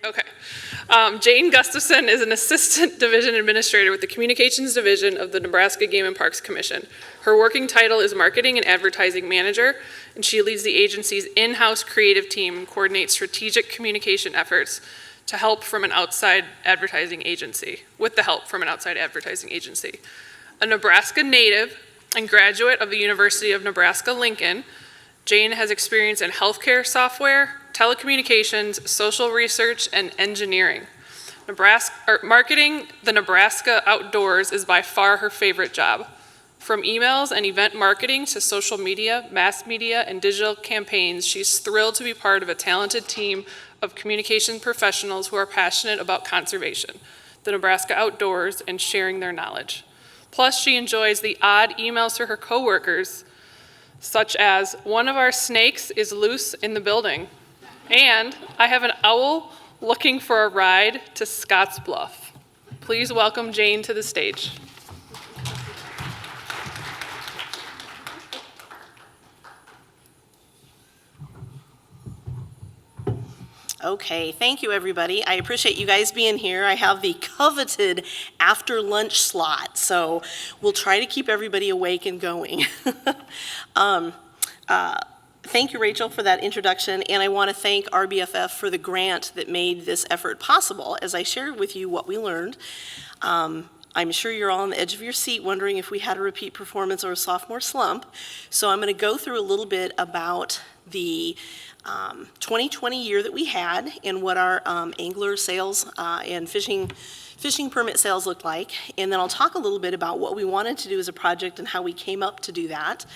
Okay. Jane Gustafson is an Assistant Division Administrator with the Communications Division of the Nebraska Game and Parks Commission. Her working title is Marketing and Advertising Manager, and she leads the agency's in-house creative team and coordinates strategic communication efforts with the help from an outside advertising agency. A Nebraska native and graduate of the University of Nebraska-Lincoln, Jane has experience in healthcare software, telecommunications, social research, and engineering. Marketing the Nebraska outdoors is by far her favorite job. From emails and event marketing to social media, mass media, and digital campaigns, she's thrilled to be part of a talented team of communication professionals who are passionate about conservation, the Nebraska outdoors, and sharing their knowledge. Plus, she enjoys the odd emails to her coworkers, such as, "One of our snakes is loose in the building," and "I have an owl looking for a ride to Scotts Bluff." Please welcome Jane to the stage. Okay, thank you everybody. I appreciate you guys being here. I have the coveted after lunch slot, so we'll try to keep everybody awake and going. Thank you, Rachel, for that introduction, and I want to thank RBFF for the grant that made this effort possible. As I shared with you what we learned, I'm sure you're all on the edge of your seat wondering if we had a repeat performance or a sophomore slump. So I'm going to go through a little bit about the 2020 year that we had and what our angler sales and fishing permit sales looked like. And then I'll talk a little bit about what we wanted to do as a project and how we came up to do that.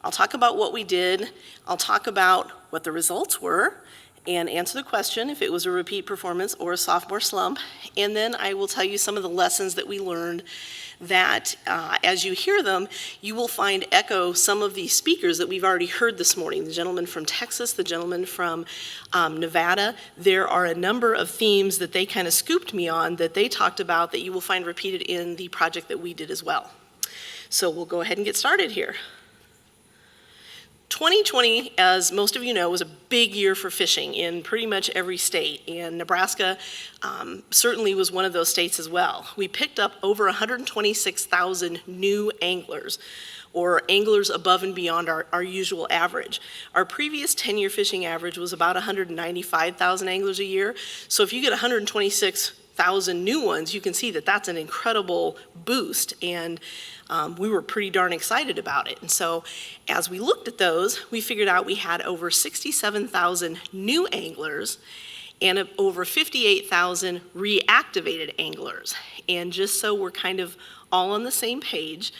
I'll talk about what we did. I'll talk about what the results were and answer the question if it was a repeat performance or a sophomore slump. And then I will tell you some of the lessons that we learned that as you hear them, you will find echo some of the speakers that we've already heard this morning. The gentleman from Texas, the gentleman from Nevada. There are a number of themes that they kind of scooped me on that they talked about that you will find repeated in the project that we did as well. So we'll go ahead and get started here. 2020, as most of you know, was a big year for fishing in pretty much every state, and Nebraska certainly was one of those states as well. We picked up over 126,000 new anglers, or anglers above and beyond our usual average. Our previous 10-year fishing average was about 195,000 anglers a year, so if you get 126,000 new ones, you can see that that's an incredible boost, and we were pretty darn excited about it. And so as we looked at those, we figured out we had over 67,000 new anglers and over 58,000 reactivated anglers. And just so we're kind of all on the same page,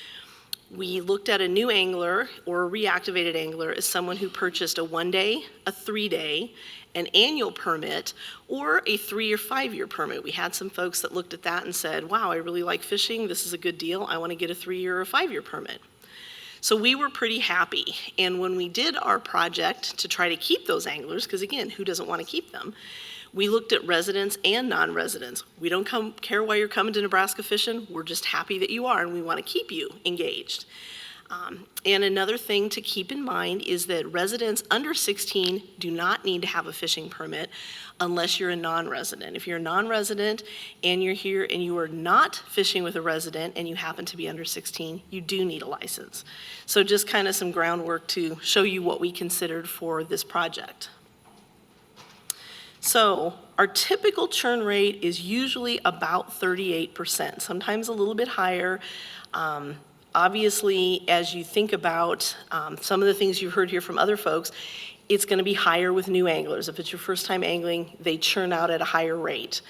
we looked at a new angler or a reactivated angler as someone who purchased a 1-day, a 3-day, an annual permit, or a 3 or 5-year permit. We had some folks that looked at that and said, wow, I really like fishing, this is a good deal, I want to get a 3-year or a 5-year permit. So we were pretty happy, and when we did our project to try to keep those anglers, because again, who doesn't want to keep them, we looked at residents and non-residents. We don't care why you're coming to Nebraska fishing, we're just happy that you are, and we want to keep you engaged. And another thing to keep in mind is that residents under 16 do not need to have a fishing permit unless you're a non-resident. If you're a non-resident and you're here and you are not fishing with a resident and you happen to be under 16, you do need a license. So just kind of some groundwork to show you what we considered for this project. So our typical churn rate is usually about 38%, sometimes a little bit higher. Obviously, as you think about some of the things you've heard here from other folks, it's going to be higher with new anglers. If it's your first time angling, they churn out at a higher rate.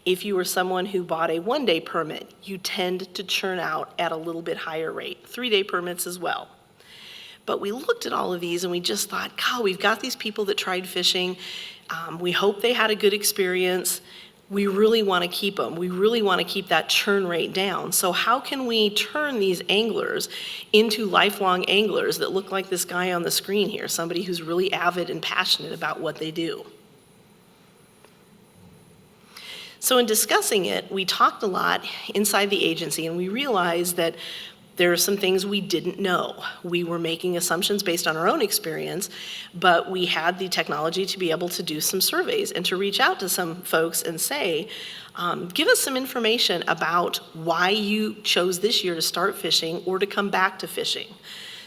If you are someone who bought a 1-day permit, you tend to churn out at a little bit higher rate. 3-day permits as well. But we looked at all of these and we just thought, God, we've got these people that tried fishing. We hope they had a good experience. We really want to keep them. We really want to keep that churn rate down. So how can we turn these anglers into lifelong anglers that look like this guy on the screen here, somebody who's really avid and passionate about what they do? So in discussing it, we talked a lot inside the agency, and we realized that There are some things we didn't know. We were making assumptions based on our own experience, but we had the technology to be able to do some surveys and to reach out to some folks and say, give us some information about why you chose this year to start fishing or to come back to fishing.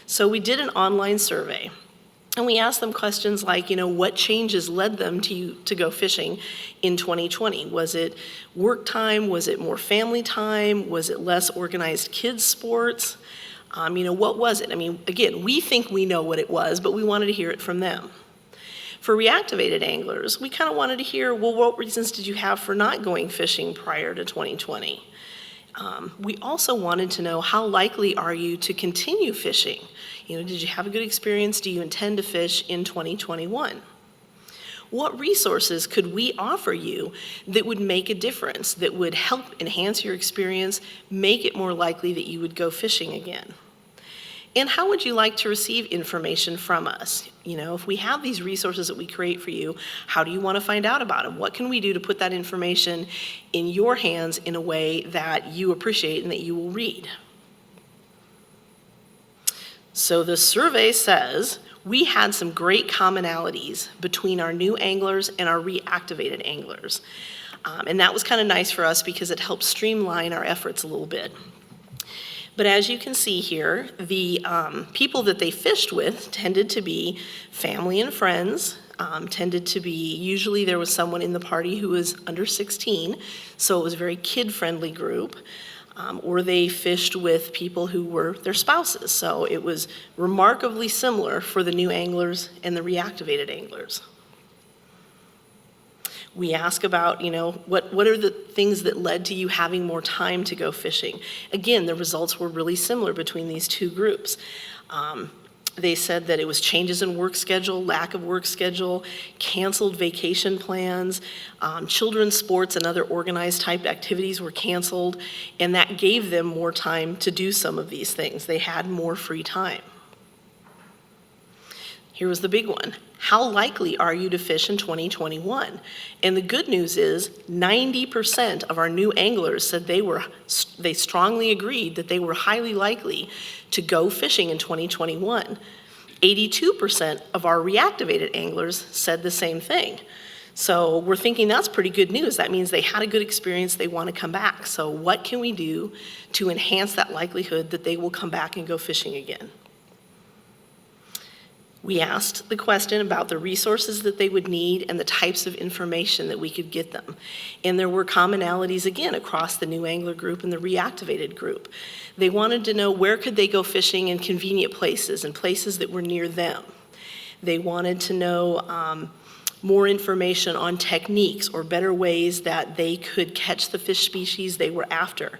So we did an online survey. And we asked them questions like, what changes led them to go fishing in 2020? Was it work time? Was it more family time? Was it less organized kids' sports? What was it? Again, we think we know what it was, but we wanted to hear it from them. For reactivated anglers, we kind of wanted to hear, well, what reasons did you have for not going fishing prior to 2020? We also wanted to know, how likely are you to continue fishing? Did you have a good experience? Do you intend to fish in 2021? What resources could we offer you that would make a difference, that would help enhance your experience, make it more likely that you would go fishing again? And how would you like to receive information from us? If we have these resources that we create for you, how do you want to find out about them? What can we do to put that information in your hands in a way that you appreciate and that you will read? So the survey says we had some great commonalities between our new anglers and our reactivated anglers. And that was kind of nice for us because it helped streamline our efforts a little bit. But as you can see here, the people that they fished with tended to be family and friends, usually there was someone in the party who was under 16, so it was a very kid-friendly group. Or they fished with people who were their spouses. So it was remarkably similar for the new anglers and the reactivated anglers. We ask about, what are the things that led to you having more time to go fishing? Again, the results were really similar between these two groups. They said that it was changes in work schedule, lack of work schedule, canceled vacation plans, children's sports and other organized type activities were canceled, and that gave them more time to do some of these things. They had more free time. Here was the big one. How likely are you to fish in 2021? And the good news is 90% of our new anglers said they strongly agreed that they were highly likely to go fishing in 2021. 82% of our reactivated anglers said the same thing. So we're thinking that's pretty good news. That means they had a good experience, they want to come back. So what can we do to enhance that likelihood that they will come back and go fishing again? We asked the question about the resources that they would need and the types of information that we could get them. And there were commonalities, again, across the new angler group and the reactivated group. They wanted to know where could they go fishing in convenient places and places that were near them. They wanted to know more information on techniques or better ways that they could catch the fish species they were after.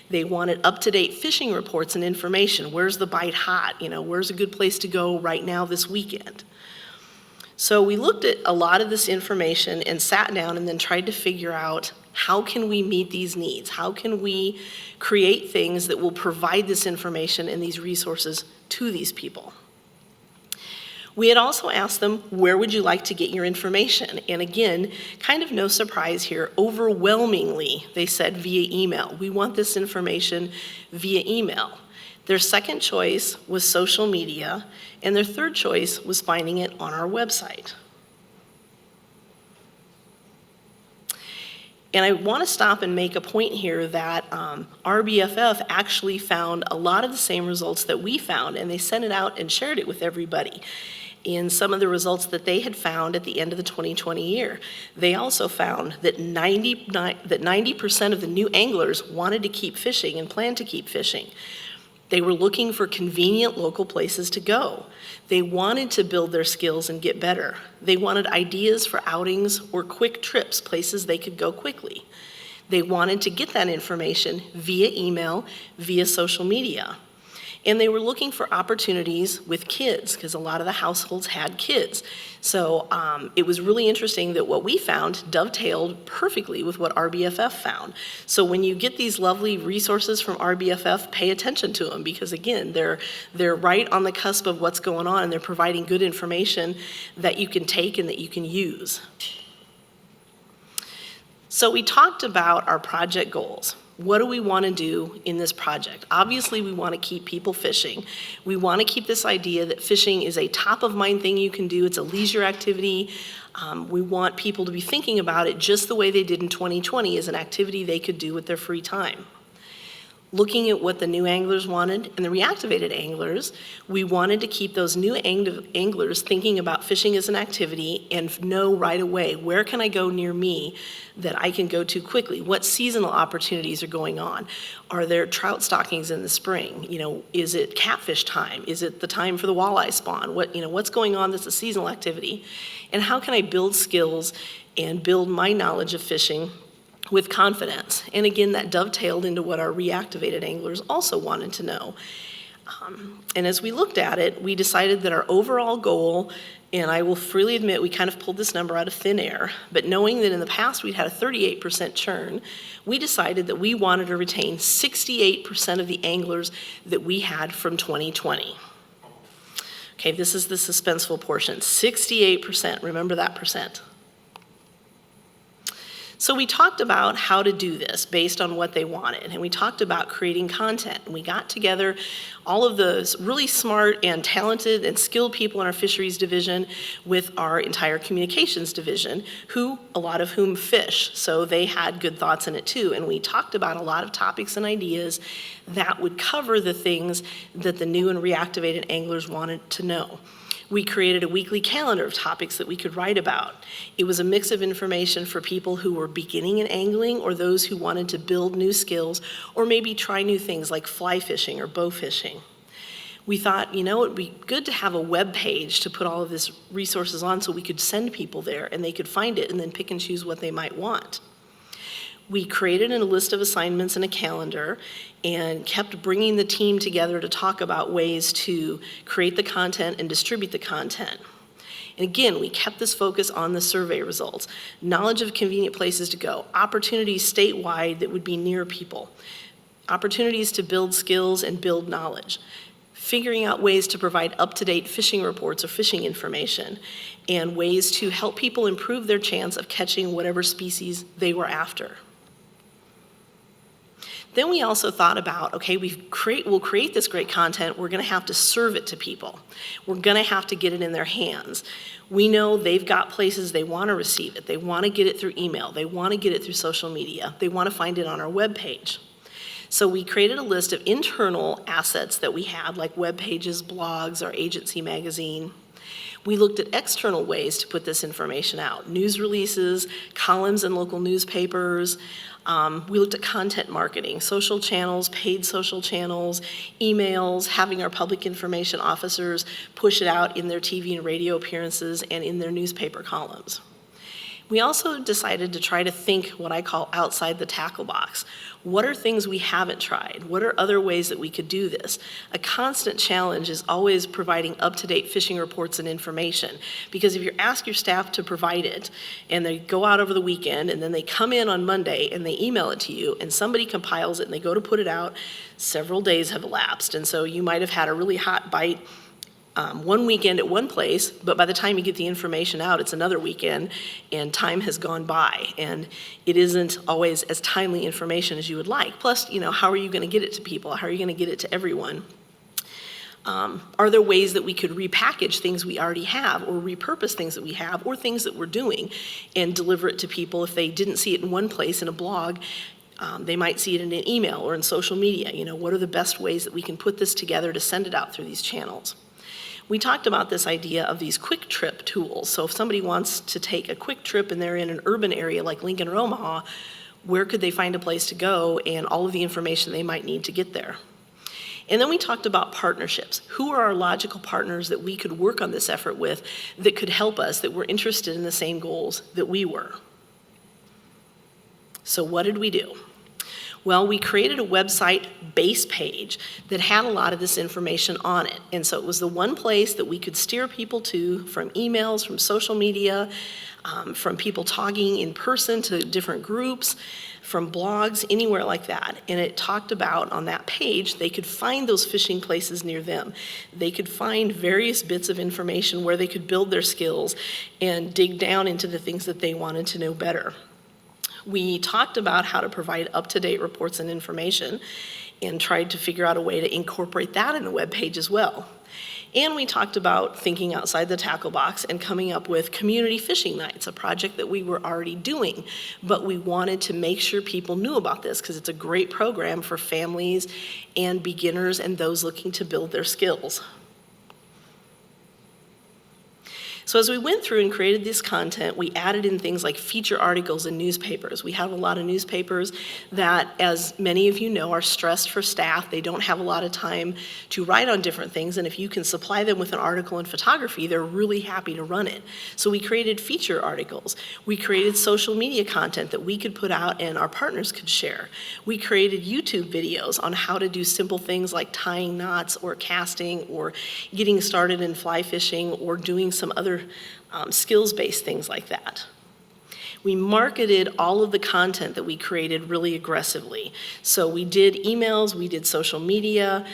They wanted up-to-date fishing reports and information. Where's the bite hot? Where's a good place to go right now this weekend? So we looked at a lot of this information and sat down and then tried to figure out, how can we meet these needs? How can we create things that will provide this information and these resources to these people? We had also asked them, where would you like to get your information? And again, kind of no surprise here, overwhelmingly, they said via email. We want this information via email. Their second choice was social media, and their third choice was finding it on our website. And I want to stop and make a point here that RBFF actually found a lot of the same results that we found, and they sent it out and shared it with everybody. In some of the results that they had found at the end of the 2020 year, they also found that 90% of the new anglers wanted to keep fishing and planned to keep fishing. They were looking for convenient local places to go. They wanted to build their skills and get better. They wanted ideas for outings or quick trips, places they could go quickly. They wanted to get that information via email, via social media. And they were looking for opportunities with kids, because a lot of the households had kids. So it was really interesting that what we found dovetailed perfectly with what RBFF found. So when you get these lovely resources from RBFF, pay attention to them, because again, they're right on the cusp of what's going on, and they're providing good information that you can take and that you can use. So we talked about our project goals. What do we want to do in this project? Obviously, we want to keep people fishing. We want to keep this idea that fishing is a top-of-mind thing you can do. It's a leisure activity. We want people to be thinking about it just the way they did in 2020 as an activity they could do with their free time. Looking at what the new anglers wanted and the reactivated anglers, we wanted to keep those new anglers thinking about fishing as an activity and know right away, where can I go near me that I can go to quickly? What seasonal opportunities are going on? Are there trout stockings in the spring? Is it catfish time? Is it the time for the walleye spawn? What's going on that's a seasonal activity? And how can I build skills and build my knowledge of fishing with confidence? And again, that dovetailed into what our reactivated anglers also wanted to know. And as we looked at it, we decided that our overall goal, and I will freely admit we kind of pulled this number out of thin air, but knowing that in the past we'd had a 38% churn, we decided that we wanted to retain 68% of the anglers that we had from 2020. Okay, this is the suspenseful portion, 68%, remember that percent. So we talked about how to do this based on what they wanted, and we talked about creating content. And we got together all of those really smart and talented and skilled people in our fisheries division with our entire communications division, a lot of whom fish, so they had good thoughts in it too. And we talked about a lot of topics and ideas that would cover the things that the new and reactivated anglers wanted to know. We created a weekly calendar of topics that we could write about. It was a mix of information for people who were beginning in angling or those who wanted to build new skills or maybe try new things like fly fishing or bow fishing. We thought, it would be good to have a web page to put all of this resources on so we could send people there and they could find it and then pick and choose what they might want. We created a list of assignments and a calendar and kept bringing the team together to talk about ways to create the content and distribute the content. And again, we kept this focus on the survey results, knowledge of convenient places to go, opportunities statewide that would be near people, opportunities to build skills and build knowledge, figuring out ways to provide up-to-date fishing reports or fishing information, and ways to help people improve their chance of catching whatever species they were after. Then we also thought about, okay, we'll create this great content, we're gonna have to serve it to people. We're gonna have to get it in their hands. We know they've got places they wanna receive it. They wanna get it through email. They wanna get it through social media. They wanna find it on our webpage. So we created a list of internal assets that we had, like web pages, blogs, our agency magazine. We looked at external ways to put this information out, news releases, columns in local newspapers. We looked at content marketing, social channels, paid social channels, emails, having our public information officers push it out in their TV and radio appearances and in their newspaper columns. We also decided to try to think what I call outside the tackle box. What are things we haven't tried? What are other ways that we could do this? A constant challenge is always providing up-to-date fishing reports and information, because if you ask your staff to provide it and they go out over the weekend and then they come in on Monday and they email it to you and somebody compiles it and they go to put it out, several days have elapsed, and so you might have had a really hot bite one weekend at one place, but by the time you get the information out, it's another weekend, and time has gone by, and it isn't always as timely information as you would like. Plus, how are you going to get it to people? How are you going to get it to everyone? Are there ways that we could repackage things we already have, or repurpose things that we have, or things that we're doing, and deliver it to people if they didn't see it in one place in a blog? They might see it in an email or in social media. What are the best ways that we can put this together to send it out through these channels? We talked about this idea of these quick trip tools. So if somebody wants to take a quick trip and they're in an urban area like Lincoln or Omaha, where could they find a place to go and all of the information they might need to get there? And then we talked about partnerships. Who are our logical partners that we could work on this effort with that could help us, that were interested in the same goals that we were? So what did we do? Well, we created a website base page that had a lot of this information on it. And so it was the one place that we could steer people to, from emails, from social media, from people talking in person to different groups, from blogs, anywhere like that. And it talked about, on that page, they could find those fishing places near them. They could find various bits of information where they could build their skills and dig down into the things that they wanted to know better. We talked about how to provide up-to-date reports and information and tried to figure out a way to incorporate that in the web page as well. And we talked about thinking outside the tackle box and coming up with community fishing nights, a project that we were already doing, but we wanted to make sure people knew about this because it's a great program for families and beginners and those looking to build their skills. So as we went through and created this content, we added in things like feature articles in newspapers. We have a lot of newspapers that, as many of you know, are stressed for staff. They don't have a lot of time to write on different things, and if you can supply them with an article in photography, they're really happy to run it. So we created feature articles. We created social media content that we could put out and our partners could share. We created YouTube videos on how to do simple things like tying knots or casting or getting started in fly fishing or doing some other skills-based things like that. We marketed all of the content that we created really aggressively. So we did emails, we did social media,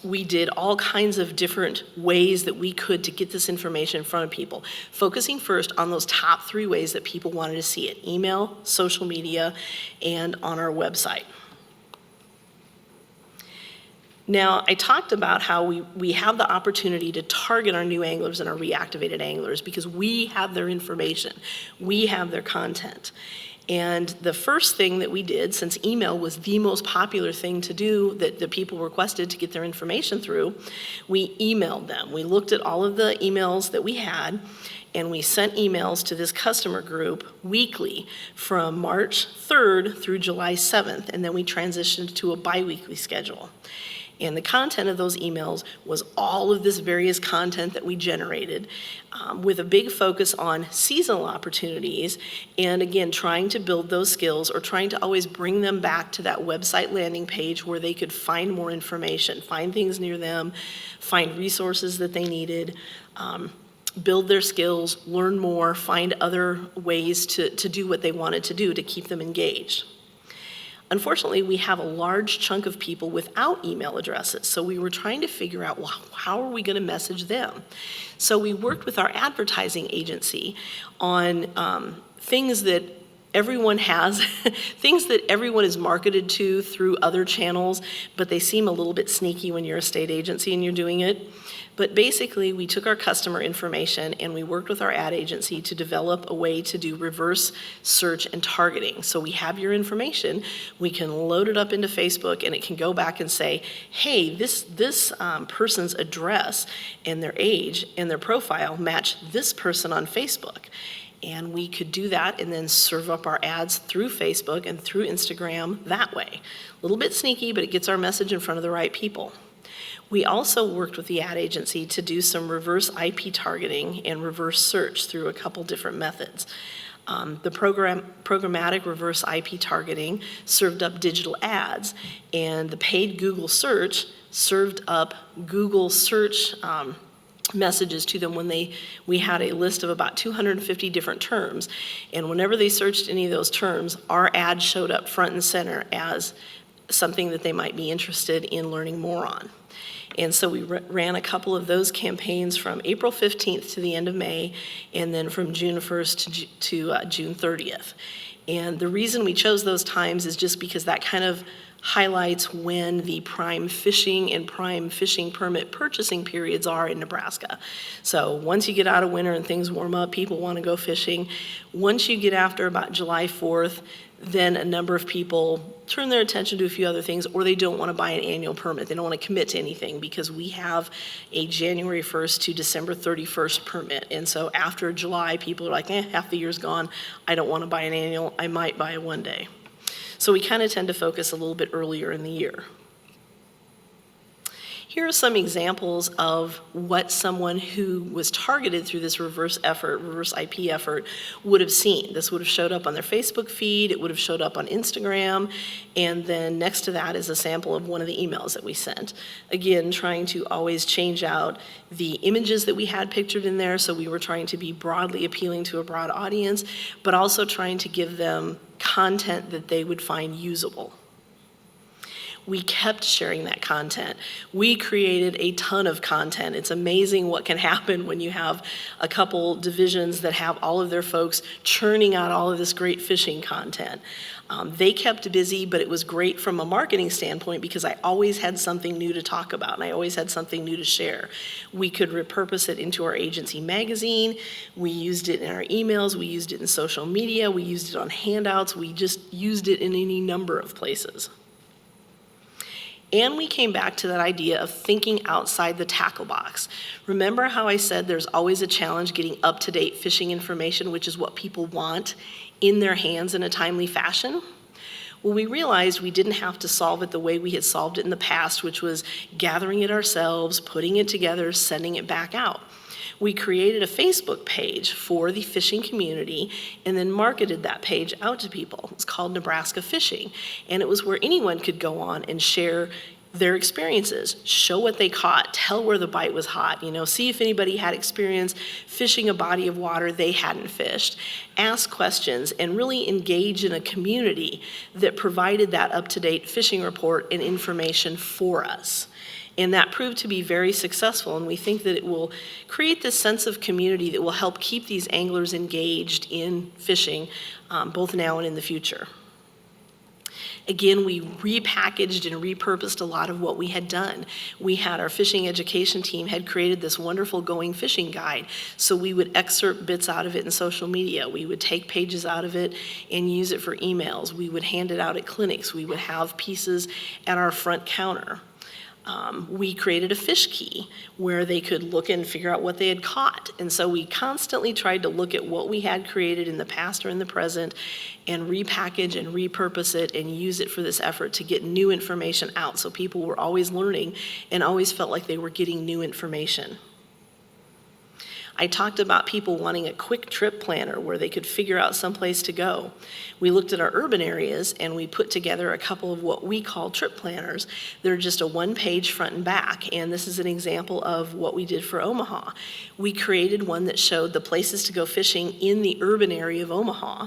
we did all kinds of different ways that we could to get this information in front of people, focusing first on those top 3 ways that people wanted to see it: email, social media, and on our website. Now, I talked about how we have the opportunity to target our new anglers and our reactivated anglers because we have their information, we have their content. And the first thing that we did, since email was the most popular thing to do that the people requested to get their information through, we emailed them. We looked at all of the emails that we had, and we sent emails to this customer group weekly from March 3rd through July 7th, and then we transitioned to a bi-weekly schedule. And the content of those emails was all of this various content that we generated with a big focus on seasonal opportunities and, again, trying to build those skills or trying to always bring them back to that website landing page where they could find more information, find things near them, find resources that they needed, build their skills, learn more, find other ways to do what they wanted to do to keep them engaged. Unfortunately, we have a large chunk of people without email addresses, so we were trying to figure out, well, how are we going to message them? So we worked with our advertising agency on things that everyone has, things that everyone is marketed to through other channels, but they seem a little bit sneaky when you're a state agency and you're doing it. But basically, we took our customer information and we worked with our ad agency to develop a way to do reverse search and targeting. So we have your information, we can load it up into Facebook, and it can go back and say, hey, this person's address and their age and their profile match this person on Facebook. And we could do that and then serve up our ads through Facebook and through Instagram that way. A little bit sneaky, but it gets our message in front of the right people. We also worked with the ad agency to do some reverse IP targeting and reverse search through a couple different methods. The programmatic reverse IP targeting served up digital ads, and the paid Google search served up Google search messages to them when we had a list of about 250 different terms. And whenever they searched any of those terms, our ad showed up front and center as something that they might be interested in learning more on. And so we ran a couple of those campaigns from April 15th to the end of May, and then from June 1st to June 30th. And the reason we chose those times is just because that kind of highlights when the prime fishing and prime fishing permit purchasing periods are in Nebraska. So once you get out of winter and things warm up, people want to go fishing. Once you get after about July 4th, then a number of people turn their attention to a few other things, or they don't want to buy an annual permit. They don't want to commit to anything because we have a January 1st to December 31st permit. And so after July, people are like, half the year's gone. I don't want to buy an annual. I might buy a one day. So we kind of tend to focus a little bit earlier in the year. Here are some examples of what someone who was targeted through this reverse IP effort would have seen. This would have showed up on their Facebook feed, it would have showed up on Instagram, and then next to that is a sample of one of the emails that we sent. Again, trying to always change out the images that we had pictured in there, so we were trying to be broadly appealing to a broad audience, but also trying to give them content that they would find usable. We kept sharing that content. We created a ton of content. It's amazing what can happen when you have a couple divisions that have all of their folks churning out all of this great fishing content. They kept busy, but it was great from a marketing standpoint because I always had something new to talk about and I always had something new to share. We could repurpose it into our agency magazine. We used it in our emails. We used it in social media. We used it on handouts. We just used it in any number of places. And we came back to that idea of thinking outside the tackle box. Remember how I said there's always a challenge getting up-to-date fishing information, which is what people want in their hands in a timely fashion? Well, we realized we didn't have to solve it the way we had solved it in the past, which was gathering it ourselves, putting it together, sending it back out. We created a Facebook page for the fishing community and then marketed that page out to people. It's called Nebraska Fishing, and it was where anyone could go on and share their experiences, show what they caught, tell where the bite was hot, see if anybody had experience fishing a body of water they hadn't fished, ask questions, and really engage in a community that provided that up-to-date fishing report and information for us. And that proved to be very successful, and we think that it will create this sense of community that will help keep these anglers engaged in fishing, both now and in the future. Again, we repackaged and repurposed a lot of what we had done. We had our fishing education team had created this wonderful going fishing guide, so we would excerpt bits out of it in social media. We would take pages out of it and use it for emails. We would hand it out at clinics. We would have pieces at our front counter. We created a fish key where they could look and figure out what they had caught. And so we constantly tried to look at what we had created in the past or in the present and repackage and repurpose it and use it for this effort to get new information out. So people were always learning and always felt like they were getting new information. I talked about people wanting a quick trip planner where they could figure out someplace to go. We looked at our urban areas and we put together a couple of what we call trip planners. They're just a one-page front and back, and this is an example of what we did for Omaha. We created one that showed the places to go fishing in the urban area of Omaha,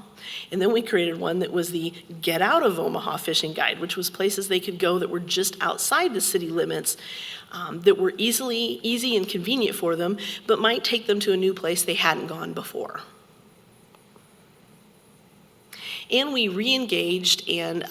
and then we created one that was the Get Out of Omaha fishing guide, which was places they could go that were just outside the city limits, that were easy and convenient for them, but might take them to a new place they hadn't gone before. And we re-engaged and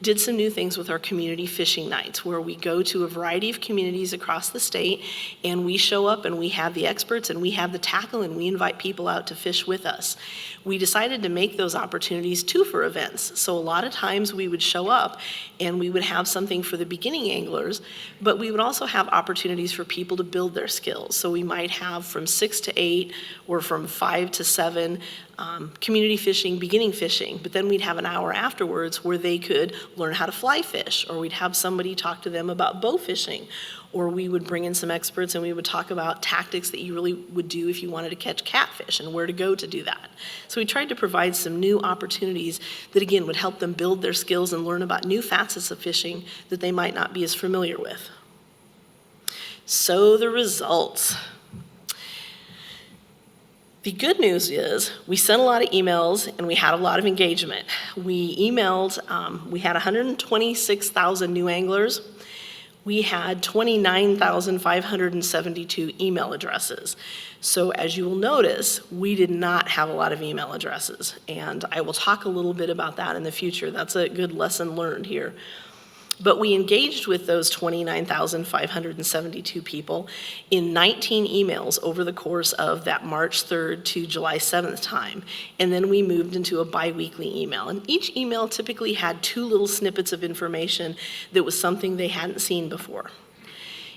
did some new things with our community fishing nights, where we go to a variety of communities across the state and we show up and we have the experts and we have the tackle and we invite people out to fish with us. We decided to make those opportunities for events. So a lot of times we would show up and we would have something for the beginning anglers, but we would also have opportunities for people to build their skills. So we might have from 6 to 8 or from 5 to 7 community fishing, beginning fishing, but then we'd have an hour afterwards where they could learn how to fly fish, or we'd have somebody talk to them about bow fishing, or we would bring in some experts and we would talk about tactics that you really would do if you wanted to catch catfish and where to go to do that. So we tried to provide some new opportunities that again would help them build their skills and learn about new facets of fishing that they might not be as familiar with. So the results. The good news is we sent a lot of emails and we had a lot of engagement. We emailed, we had 126,000 new anglers. We had 29,572 email addresses. So as you will notice, we did not have a lot of email addresses. And I will talk a little bit about that in the future. That's a good lesson learned here. But we engaged with those 29,572 people in 19 emails over the course of that March 3rd to July 7th time. And then we moved into a bi-weekly email. And each email typically had 2 little snippets of information that was something they hadn't seen before.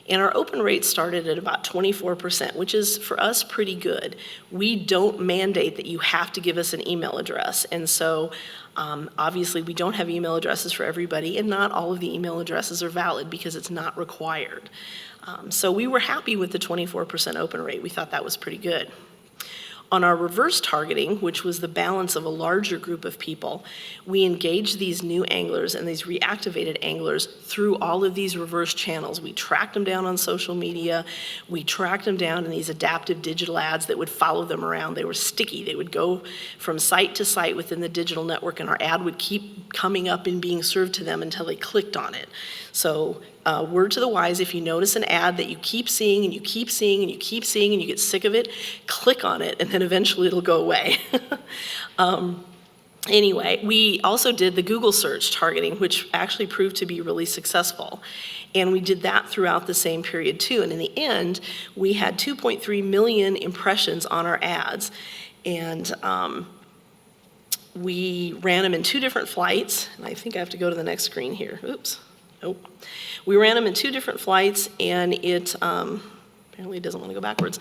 And our open rate started at about 24%, which is for us pretty good. We don't mandate that you have to give us an email address. And so obviously we don't have email addresses for everybody, and not all of the email addresses are valid because it's not required. So we were happy with the 24% open rate. We thought that was pretty good. On our reverse targeting, which was the balance of a larger group of people, we engaged these new anglers and these reactivated anglers through all of these reverse channels. We tracked them down on social media. We tracked them down in these adaptive digital ads that would follow them around. They were sticky. They would go from site to site within the digital network, and our ad would keep coming up and being served to them until they clicked on it. So word to the wise, if you notice an ad that you keep seeing and you keep seeing and you keep seeing and you get sick of it, click on it and then eventually it'll go away. Anyway, we also did the Google search targeting, which actually proved to be really successful. And we did that throughout the same period too. And in the end, we had 2.3 million impressions on our ads. And we ran them in 2 different flights. And I think I have to go to the next screen here. Oops. Nope. We ran them in 2 different flights, and it apparently it doesn't want to go backwards.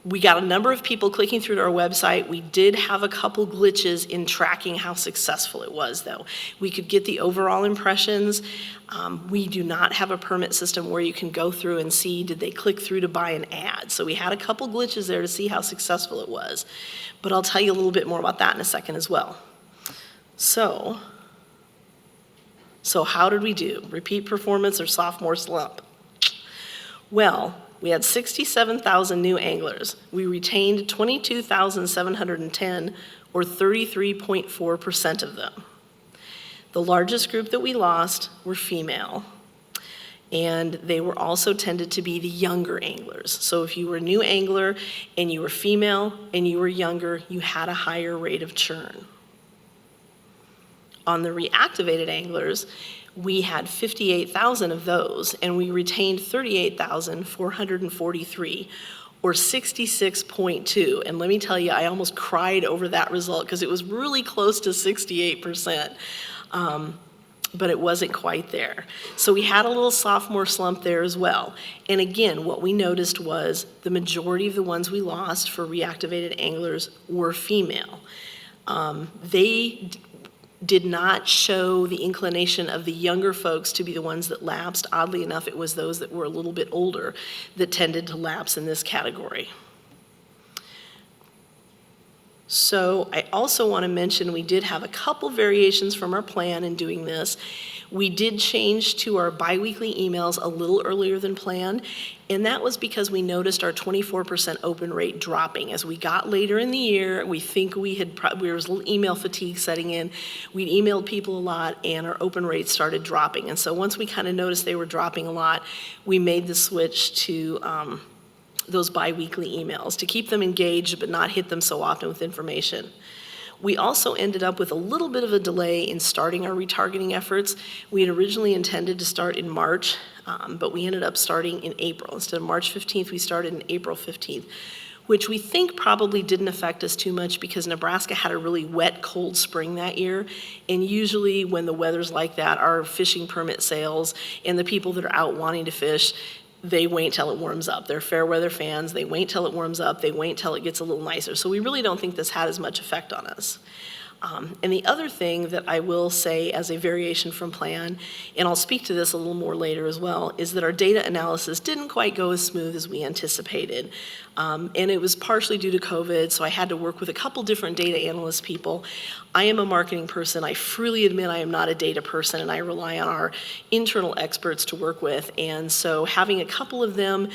We got a number of people clicking through to our website. We did have a couple glitches in tracking how successful it was, though. We could get the overall impressions. We do not have a permit system where you can go through and see, did they click through to buy an ad? So we had a couple glitches there to see how successful it was. But I'll tell you a little bit more about that in a second as well. So how did we do? Repeat performance or sophomore slump? Well, we had 67,000 new anglers. We retained 22,710, or 33.4% of them. The largest group that we lost were female, and they were also tended to be the younger anglers. So if you were a new angler and you were female and you were younger, you had a higher rate of churn. On the reactivated anglers, we had 58,000 of those, and we retained 38,443, or 66.2. And let me tell you, I almost cried over that result because it was really close to 68%, but it wasn't quite there. So we had a little sophomore slump there as well. And again, what we noticed was the majority of the ones we lost for reactivated anglers were female. They did not show the inclination of the younger folks to be the ones that lapsed. Oddly enough, it was those that were a little bit older that tended to lapse in this category. So I also want to mention we did have a couple variations from our plan in doing this. We did change to our biweekly emails a little earlier than planned, and that was because we noticed our 24% open rate dropping. As we got later in the year, we think there was a little email fatigue setting in. We'd emailed people a lot, and our open rate started dropping. And so once we kind of noticed they were dropping a lot, we made the switch to those biweekly emails to keep them engaged but not hit them so often with information. We also ended up with a little bit of a delay in starting our retargeting efforts. We had originally intended to start in March, but we ended up starting in April. Instead of March 15th, we started in April 15th, which we think probably didn't affect us too much because Nebraska had a really wet, cold spring that year. And usually when the weather's like that, our fishing permit sales and the people that are out wanting to fish, they wait till it warms up. They're fair weather fans. They wait till it warms up. They wait till it gets a little nicer. So we really don't think this had as much effect on us. And the other thing that I will say as a variation from plan, and I'll speak to this a little more later as well, is that our data analysis didn't quite go as smooth as we anticipated. And it was partially due to COVID, so I had to work with a couple different data analyst people. I am a marketing person. I freely admit I am not a data person, and I rely on our internal experts to work with. And so having a couple of them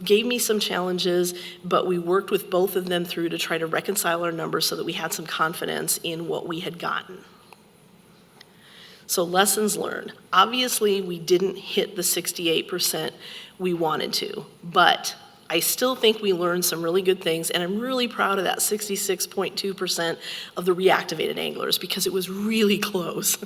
gave me some challenges, but we worked with both of them through to try to reconcile our numbers so that we had some confidence in what we had gotten. So lessons learned. Obviously, we didn't hit the 68% we wanted to, but I still think we learned some really good things, and I'm really proud of that 66.2% of the reactivated anglers because it was really close.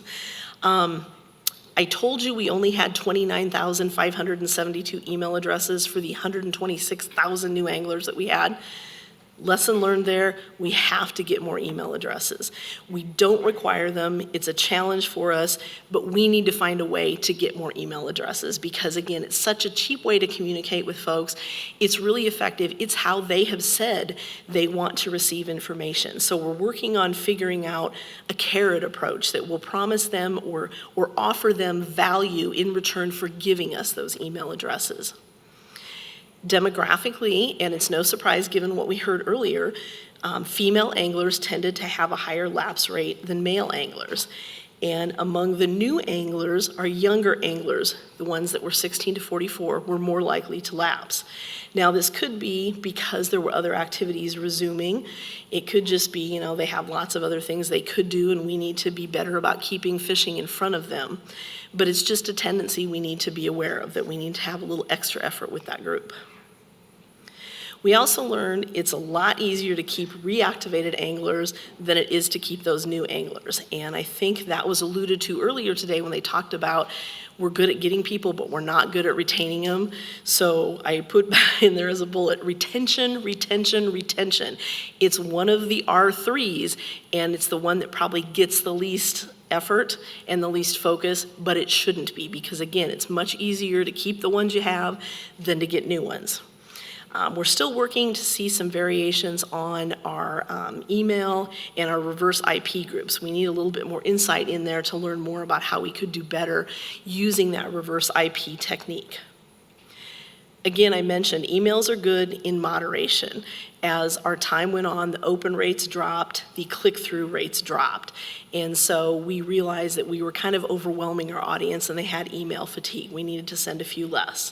I told you we only had 29,572 email addresses for the 126,000 new anglers that we had. Lesson learned there, we have to get more email addresses. We don't require them, it's a challenge for us, but we need to find a way to get more email addresses because again, it's such a cheap way to communicate with folks. It's really effective, it's how they have said they want to receive information. So we're working on figuring out a carrot approach that will promise them or offer them value in return for giving us those email addresses. Demographically, and it's no surprise given what we heard earlier, female anglers tended to have a higher lapse rate than male anglers. And among the new anglers, our younger anglers, the ones that were 16 to 44, were more likely to lapse. Now, this could be because there were other activities resuming. It could just be, they have lots of other things they could do, and we need to be better about keeping fishing in front of them. But it's just a tendency we need to be aware of, that we need to have a little extra effort with that group. We also learned it's a lot easier to keep reactivated anglers than it is to keep those new anglers. And I think that was alluded to earlier today when they talked about we're good at getting people, but we're not good at retaining them. So I put in there as a bullet, retention, retention, retention. It's one of the R3s, and it's the one that probably gets the least effort and the least focus, but it shouldn't be, because again, it's much easier to keep the ones you have than to get new ones. We're still working to see some variations on our email and our reverse IP groups. We need a little bit more insight in there to learn more about how we could do better using that reverse IP technique. Again, I mentioned emails are good in moderation. As our time went on, the open rates dropped, the click-through rates dropped. And so we realized that we were kind of overwhelming our audience and they had email fatigue. We needed to send a few less.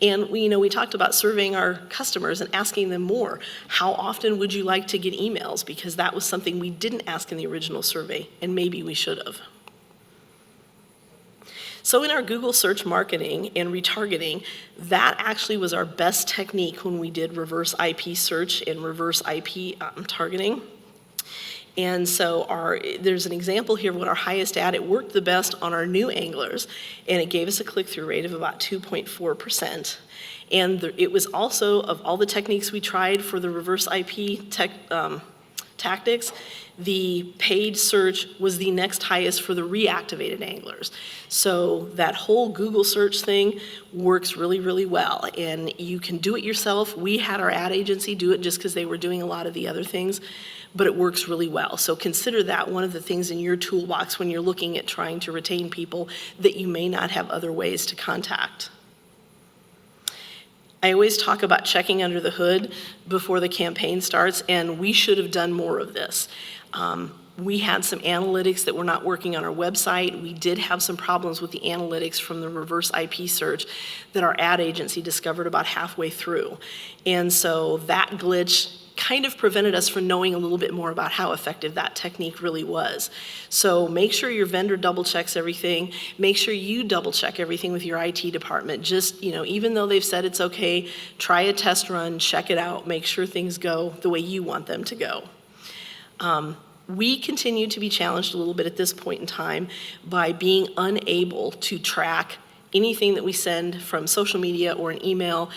And we talked about surveying our customers and asking them more. How often would you like to get emails? Because that was something we didn't ask in the original survey, and maybe we should have. So in our Google search marketing and retargeting, that actually was our best technique when we did reverse IP search and reverse IP targeting. And so there's an example here of what our highest ad, it worked the best on our new anglers, and it gave us a click-through rate of about 2.4%. And it was also, of all the techniques we tried for the reverse IP tactics, the paid search was the next highest for the reactivated anglers. So that whole Google search thing works really, really well. And you can do it yourself. We had our ad agency do it just because they were doing a lot of the other things, but it works really well. So consider that one of the things in your toolbox when you're looking at trying to retain people that you may not have other ways to contact. I always talk about checking under the hood before the campaign starts, and we should have done more of this. We had some analytics that were not working on our website. We did have some problems with the analytics from the reverse IP search that our ad agency discovered about halfway through. And so that glitch kind of prevented us from knowing a little bit more about how effective that technique really was. So make sure your vendor double checks everything. Make sure you double check everything with your IT department. Just, even though they've said it's okay, try a test run, check it out, make sure things go the way you want them to go. We continue to be challenged a little bit at this point in time by being unable to track anything that we send from social media or an email.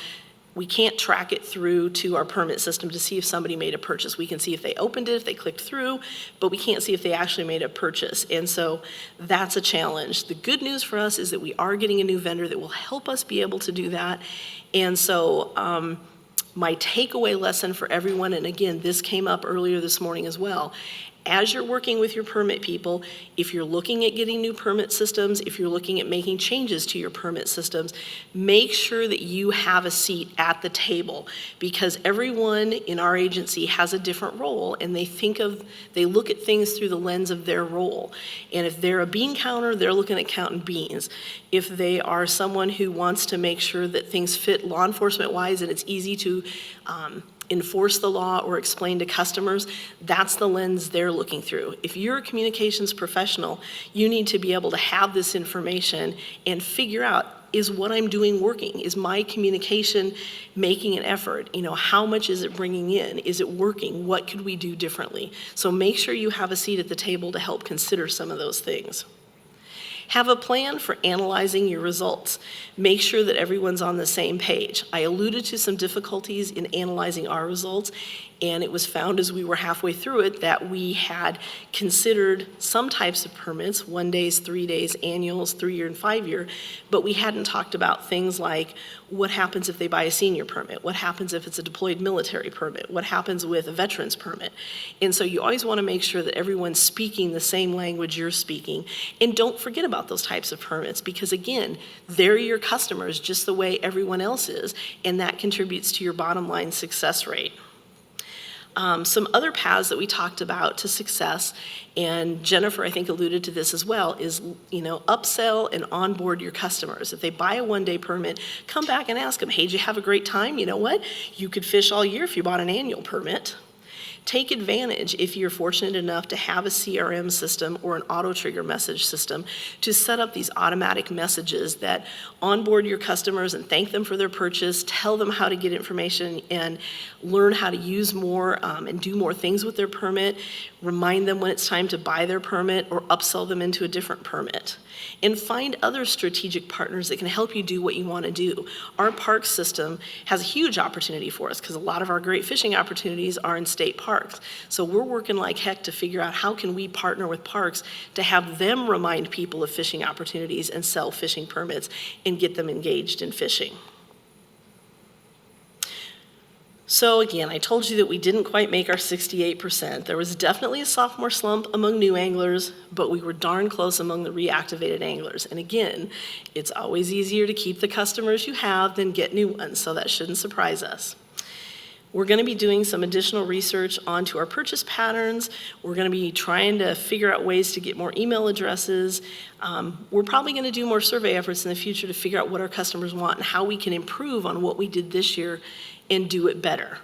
We can't track it through to our permit system to see if somebody made a purchase. We can see if they opened it, if they clicked through, but we can't see if they actually made a purchase. And so that's a challenge. The good news for us is that we are getting a new vendor that will help us be able to do that. And so my takeaway lesson for everyone, and again, this came up earlier this morning as well, as you're working with your permit people, if you're looking at getting new permit systems, if you're looking at making changes to your permit systems, make sure that you have a seat at the table, because everyone in our agency has a different role, and they look at things through the lens of their role. And if they're a bean counter, they're looking at counting beans. If they are someone who wants to make sure that things fit law enforcement wise and it's easy to enforce the law or explain to customers, that's the lens they're looking through. If you're a communications professional, you need to be able to have this information and figure out, is what I'm doing working? Is my communication making an effort? How much is it bringing in? Is it working? What could we do differently? So make sure you have a seat at the table to help consider some of those things. Have a plan for analyzing your results. Make sure that everyone's on the same page. I alluded to some difficulties in analyzing our results, and it was found as we were halfway through it that we had considered some types of permits, 1 days, 3 days, annuals, 3-year and 5-year, but we hadn't talked about things like what happens if they buy a senior permit? What happens if it's a deployed military permit? What happens with a veteran's permit? And so you always want to make sure that everyone's speaking the same language you're speaking, and don't forget about about those types of permits because, again, they're your customers just the way everyone else is, and that contributes to your bottom line success rate. Some other paths that we talked about to success, and Jennifer, I think, alluded to this as well, is, upsell and onboard your customers. If they buy a one-day permit, come back and ask them, hey, did you have a great time? You know what? You could fish all year if you bought an annual permit. Take advantage, if you're fortunate enough to have a CRM system or an auto-trigger message system, to set up these automatic messages that onboard your customers and thank them for their purchase, tell them how to get information and learn how to use more and do more things with their permit, remind them when it's time to buy their permit or upsell them into a different permit. And find other strategic partners that can help you do what you want to do. Our park system has a huge opportunity for us because a lot of our great fishing opportunities are in state parks. So we're working like heck to figure out how can we partner with parks to have them remind people of fishing opportunities and sell fishing permits and get them engaged in fishing. So again, I told you that we didn't quite make our 68%. There was definitely a sophomore slump among new anglers, but we were darn close among the reactivated anglers. And again, it's always easier to keep the customers you have than get new ones, so that shouldn't surprise us. We're going to be doing some additional research onto our purchase patterns. We're going to be trying to figure out ways to get more email addresses. We're probably going to do more survey efforts in the future to figure out what our customers want and how we can improve on what we did this year and do it better.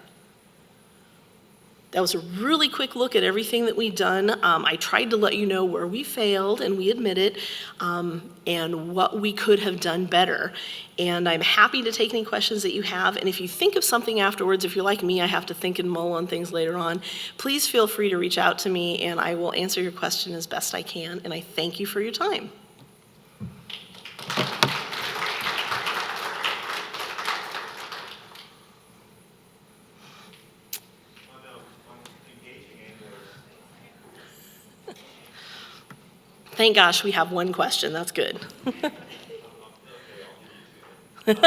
That was a really quick look at everything that we've done. I tried to let you know where we failed, and we admit it, and what we could have done better. And I'm happy to take any questions that you have. And if you think of something afterwards, if you're like me, I have to think and mull on things later on, please feel free to reach out to me, and I will answer your question as best I can. And I thank you for your time. Thank gosh we have one question. That's good. Did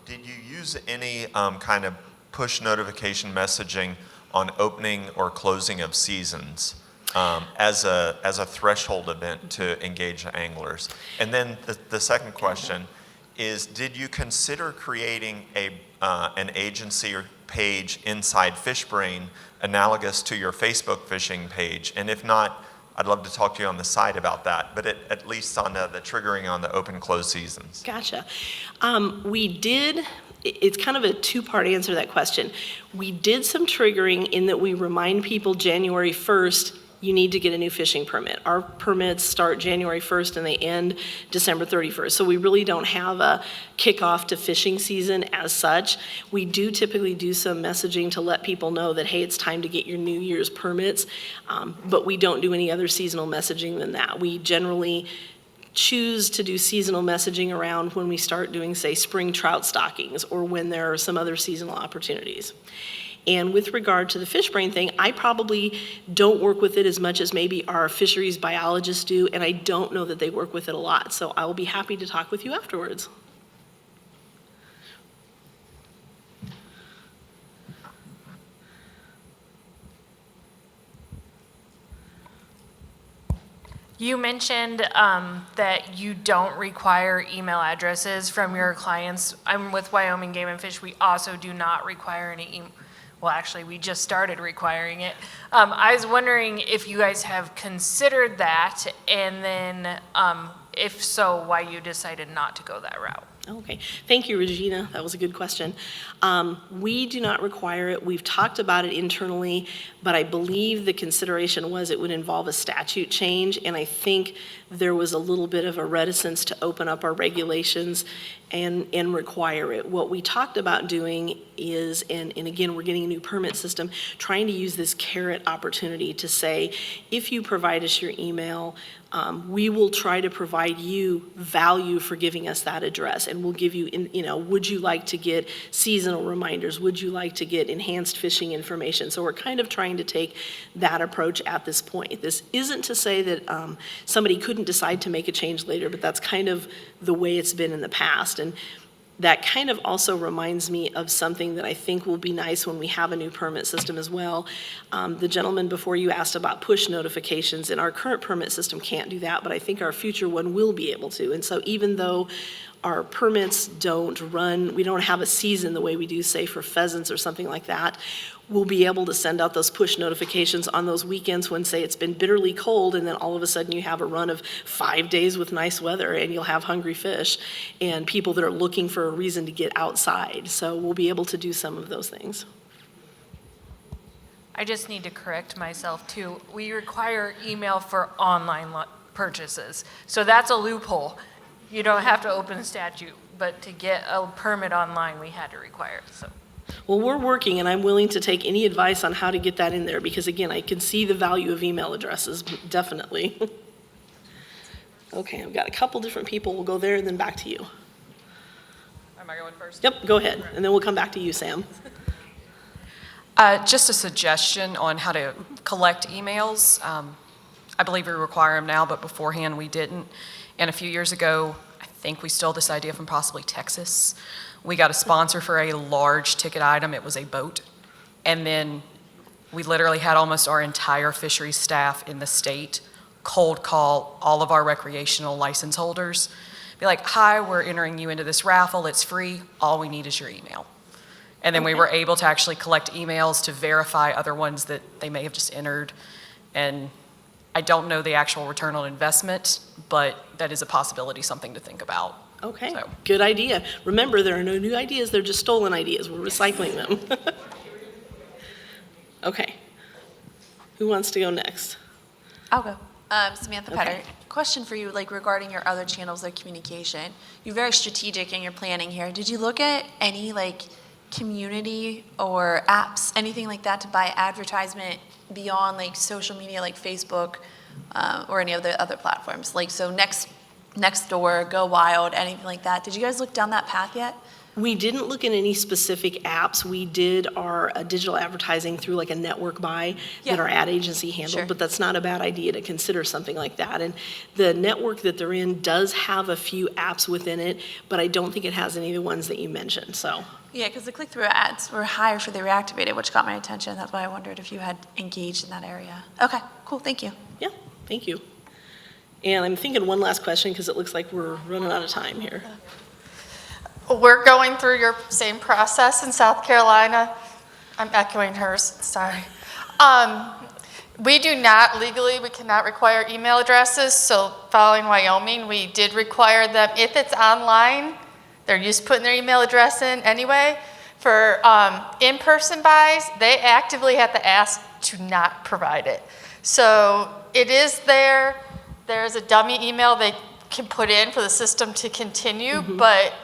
you use any kind of push notification messaging on opening or closing of seasons as a threshold event to engage the anglers? And then the second question is, did you consider creating an agency or page inside FishBrain analogous to your Facebook fishing page? And if not, I'd love to talk to you on the side about that, but at least on the triggering on the open close seasons. Gotcha. We did, it's kind of a two-part answer to that question. We did some triggering in that we remind people January 1st, you need to get a new fishing permit. Our permits start January 1st and they end December 31st. So we really don't have a kickoff to fishing season as such. We do typically do some messaging to let people know that, hey, it's time to get your New Year's permits, but we don't do any other seasonal messaging than that. We generally choose to do seasonal messaging around when we start doing, say, spring trout stockings or when there are some other seasonal opportunities. And with regard to the FishBrain thing, I probably don't work with it as much as maybe our fisheries biologists do, and I don't know that they work with it a lot. So I will be happy to talk with you afterwards. You mentioned that you don't require email addresses from your clients. I'm with Wyoming Game and Fish. We also do not require any email. Well, actually, we just started requiring it. I was wondering if you guys have considered that, and then if so, why you decided not to go that route. Okay, thank you, Regina. That was a good question. We do not require it. We've talked about it internally, but I believe the consideration was it would involve a statute change, and I think there was a little bit of a reticence to open up our regulations and require it. What we talked about doing is, and again, we're getting a new permit system, trying to use this carrot opportunity to say, if you provide us your email, we will try to provide you value for giving us that address, and we'll give you, would you like to get seasonal reminders? Would you like to get enhanced fishing information? So we're kind of trying to take that approach at this point. This isn't to say that somebody couldn't decide to make a change later, but that's kind of the way it's been in the past. And that kind of also reminds me of something that I think will be nice when we have a new permit system as well. The gentleman before you asked about push notifications, and our current permit system can't do that, but I think our future one will be able to. And so even though our permits don't run, we don't have a season the way we do, say, for pheasants or something like that, we'll be able to send out those push notifications on those weekends when, say, it's been bitterly cold, and then all of a sudden you have a run of 5 days with nice weather, and you'll have hungry fish and people that are looking for a reason to get outside. So we'll be able to do some of those things. I just need to correct myself too. We require email for online purchases. So that's a loophole. You don't have to open statute, but to get a permit online, we had to require it, so. Well, we're working, and I'm willing to take any advice on how to get that in there, because again, I can see the value of email addresses, definitely. Okay, I've got a couple different people. We'll go there and then back to you. Am I going first? Yep, go ahead, and then we'll come back to you, Sam. Just a suggestion on how to collect emails. I believe we require them now, but beforehand we didn't. And a few years ago, I think we stole this idea from possibly Texas. We got a sponsor for a large ticket item. It was a boat. And then we literally had almost our entire fisheries staff in the state cold call all of our recreational license holders. Be like, hi, we're entering you into this raffle. It's free. All we need is your email. And then we were able to actually collect emails to verify other ones that they may have just entered. And I don't know the actual return on investment, but that is a possibility, something to think about. Okay, So. good idea. Remember, there are no new ideas, they're just stolen ideas. We're recycling them. Okay. Who wants to go next? I'll go. Samantha Okay. Petter. Question for you, like regarding your other channels of communication. You're very strategic in your planning here. Did you look at any like community or apps, anything like that to buy advertisement beyond like social media like Facebook or any of the other platforms? Like so Nextdoor, Go Wild, anything like that. Did you guys look down that path yet? We didn't look at any specific apps. We did our digital advertising through like a network buy that Yeah. our ad agency handled, Sure. but that's not a bad idea to consider something like that. And the network that they're in does have a few apps within it, but I don't think it has any of the ones that you mentioned, so. Yeah, because the click-through ads were higher for the reactivated, which got my attention. That's why I wondered if you had engaged in that area. Okay, cool, thank you. Yeah, thank you. And I'm thinking one last question because it looks like we're running out of time here. We're going through your same process in South Carolina. I'm echoing hers, sorry. We do not legally, we cannot require email addresses, so following Wyoming, we did require them, if it's online, they're used to putting their email address in anyway. For in-person buys, they actively have to ask to not provide it. So it is there, there's a dummy email they can put in for the system to continue, but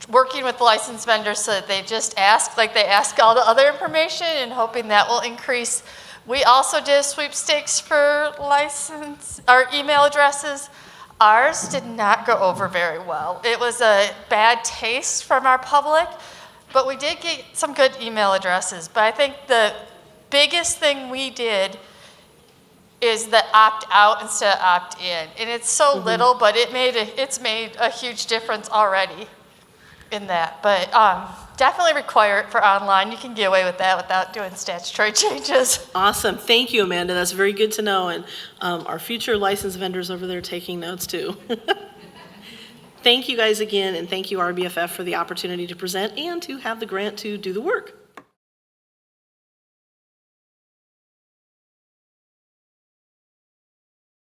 working with licensed vendors so that they just ask, like they ask all the other information and hoping that will increase. We also did sweepstakes for license, our email addresses. Ours did not go over very well. It was a bad taste from our public, but we did get some good email addresses. But I think the biggest thing we did is the opt out instead of opt in. And it's so little, but it's made a huge difference already in that. But definitely require it for online. You can get away with that without doing statutory changes. Awesome, thank you, Amanda, that's very good to know, and our future licensed vendors over there taking notes too. Thank you guys again, and thank you RBFF for the opportunity to present and to have the grant to do the work.